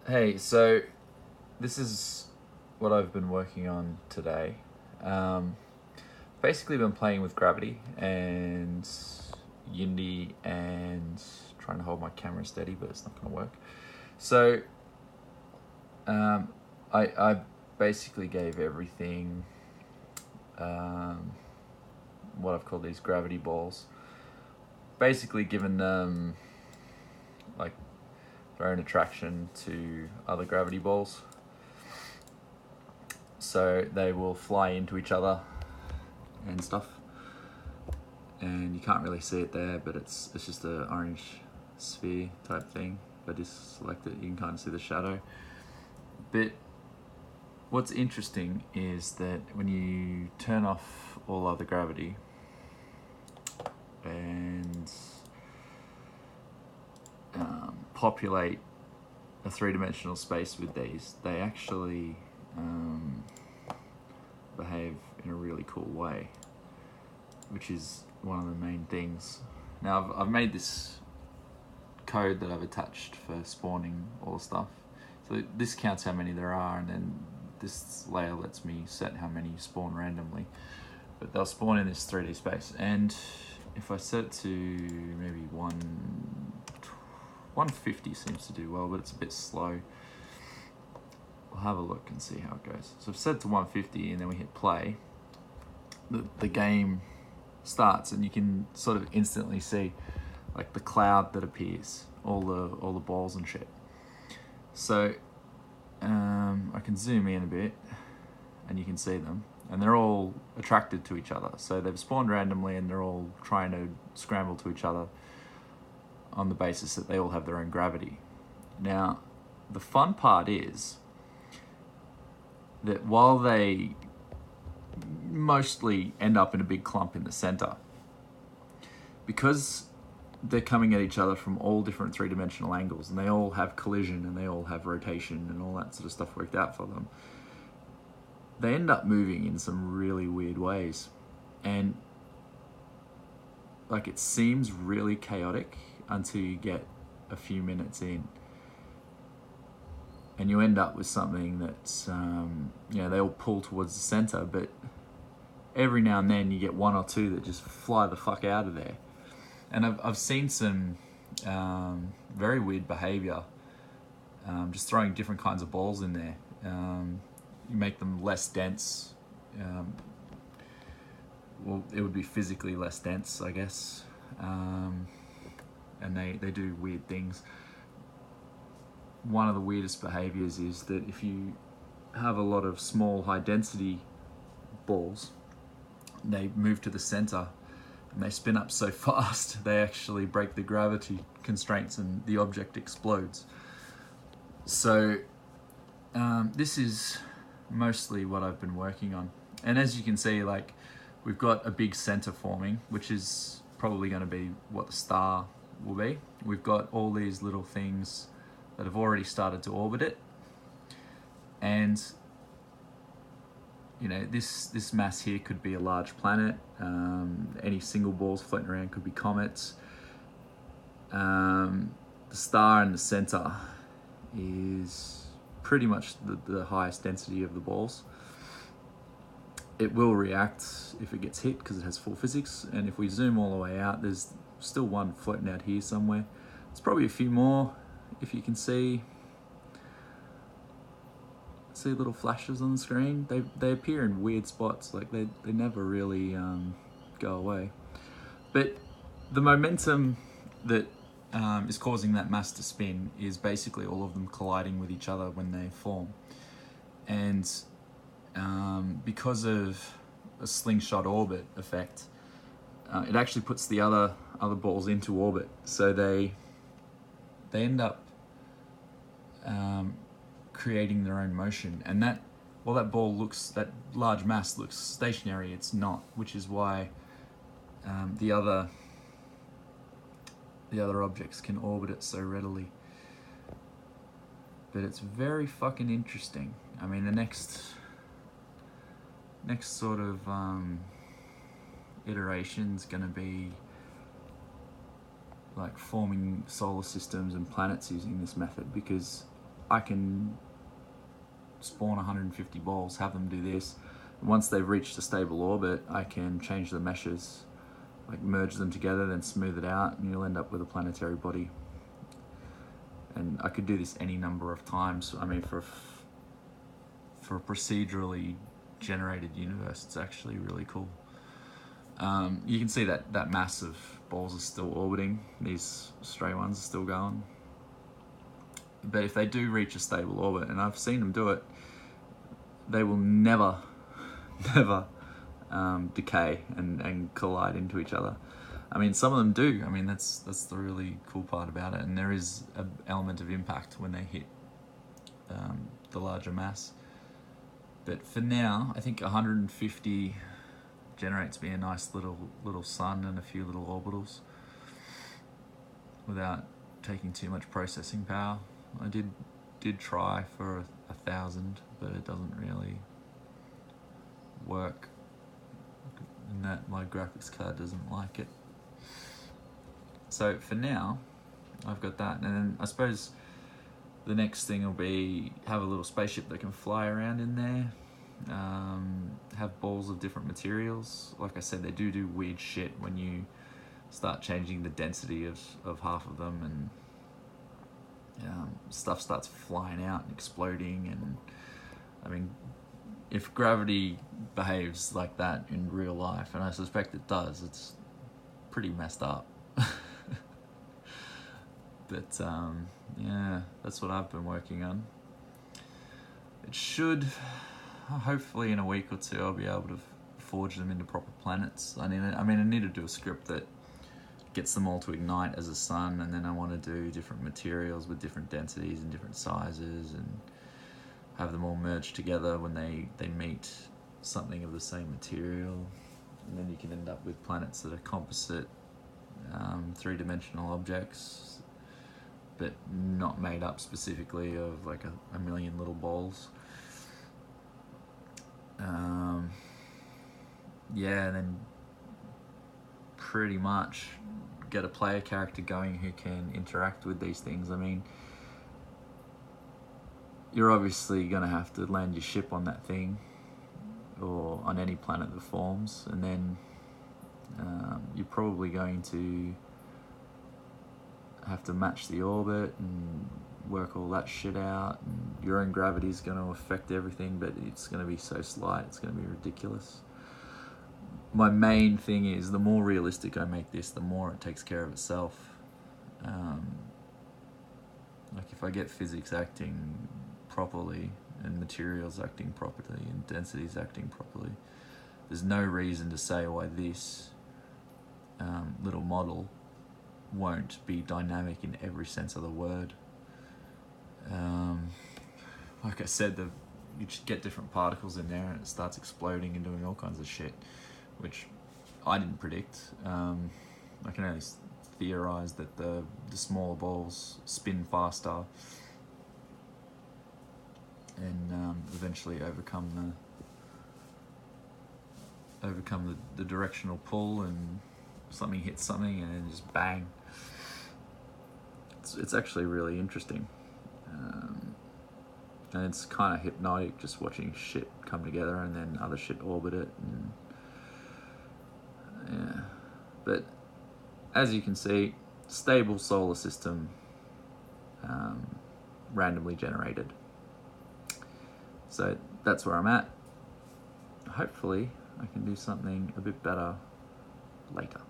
Hey, so this is what I've been working on today. Um, Basically, been playing with gravity and Yindi and trying to hold my camera steady, but it's not going to work. So, um, I basically gave everything um, what I've called these gravity balls. Basically, given them like their own attraction to other gravity balls, so they will fly into each other and stuff. And you can't really see it there, but it's just a orange sphere type thing. If I just select it, you can kind of see the shadow. But what's interesting is that when you turn off all other gravity and populate a three-dimensional space with these, they actually behave in a really cool way, which is one of the main things. Now, I've made this code that I've attached for spawning all the stuff. So this counts how many there are, and then this layer lets me set how many spawn randomly. But they'll spawn in this 3D space. And if I set it to maybe 150 seems to do well, but it's a bit slow. We'll have a look and see how it goes. So I've set it to 150 and then we hit play. The game starts and you can sort of instantly see like the cloud that appears, all the balls and shit. So I can zoom in a bit and you can see them, and they're all attracted to each other. So they've spawned randomly and they're all trying to scramble to each other on the basis that they all have their own gravity. Now, the fun part is that while they mostly end up in a big clump in the center, because they're coming at each other from all different three-dimensional angles, and they all have collision and they all have rotation and all that sort of stuff worked out for them, they end up moving in some really weird ways. And like, it seems really chaotic until you get a few minutes in, and you end up with something that's they all pull towards the center, but every now and then you get one or two that just fly the fuck out of there. And I've seen some very weird behavior, just throwing different kinds of balls in there. You make them less dense. Well, it would be physically less dense, I guess. And they do weird things. One of the weirdest behaviors is that if you have a lot of small high density balls, they move to the center and they spin up so fast they actually break the gravity constraints and the object explodes. So this is mostly what I've been working on. And as you can see, like, we've got a big center forming, which is probably going to be what the star will be. We've got all these little things that have already started to orbit it. And this mass here could be a large planet. Any single balls floating around could be comets. The star in the center is pretty much the highest density of the balls. It will react if it gets hit because it has full physics. And if we zoom all the way out, there's still one floating out here somewhere. There's probably a few more, if you can see little flashes on the screen. They appear in weird spots, like they never really go away. But the momentum that is causing that mass to spin is basically all of them colliding with each other when they form. And because of a slingshot orbit effect, it actually puts the other balls into orbit. So they end up creating their own motion, and that large mass looks stationary, it's not, which is why the other objects can orbit it so readily. But it's very fucking interesting. I mean, the next sort of iteration's gonna be like forming solar systems and planets using this method, because I can spawn 150 balls, have them do this. Once they've reached a stable orbit, I can change the meshes, like merge them together, then smooth it out, and you'll end up with a planetary body. And I could do this any number of times. I mean, for a procedurally generated universe, it's actually really cool. You can see that mass of balls are still orbiting. These stray ones are still going. But if they do reach a stable orbit, and I've seen them do it, they will never decay and collide into each other. I mean, some of them do. I mean, that's the really cool part about it. And there is an element of impact when they hit the larger mass. But for now, I think 150 generates me a nice little sun and a few little orbitals without taking too much processing power. I did try for 1,000, but it doesn't really work, and that my graphics card doesn't like it. So for now, I've got that, and then I suppose the next thing will be have a little spaceship that can fly around in there, have balls of different materials. Like I said, they do weird shit when you start changing the density of half of them, and stuff starts flying out and exploding. And I mean, if gravity behaves like that in real life, and I suspect it does, it's pretty messed up. But yeah, that's what I've been working on. It should, hopefully in a week or two, I'll be able to forge them into proper planets. I need to do a script that gets them all to ignite as a sun, and then I want to do different materials with different densities and different sizes, and have them all merged together when they meet something of the same material. And then you can end up with planets that are composite, three-dimensional objects, but not made up specifically of like a million little balls. Yeah, and then pretty much get a player character going who can interact with these things. I mean, you're obviously going to have to land your ship on that thing, or on any planet that forms, and then you're probably going to have to match the orbit and work all that shit out, and your own gravity is going to affect everything, but it's going to be so slight, it's going to be ridiculous. My main thing is, the more realistic I make this, the more it takes care of itself. Like if I get physics acting properly, and materials acting properly, and densities acting properly, there's no reason to say why this little model won't be dynamic in every sense of the word. Like I said, you should get different particles in there, and it starts exploding and doing all kinds of shit, which I didn't predict. I can only theorize that the smaller balls spin faster and eventually overcome the directional pull, and something hits something and then just bang. It's actually really interesting, and it's kind of hypnotic just watching shit come together and then other shit orbit it, and yeah. But as you can see, stable solar system, randomly generated. So that's where I'm at. Hopefully I can do something a bit better later.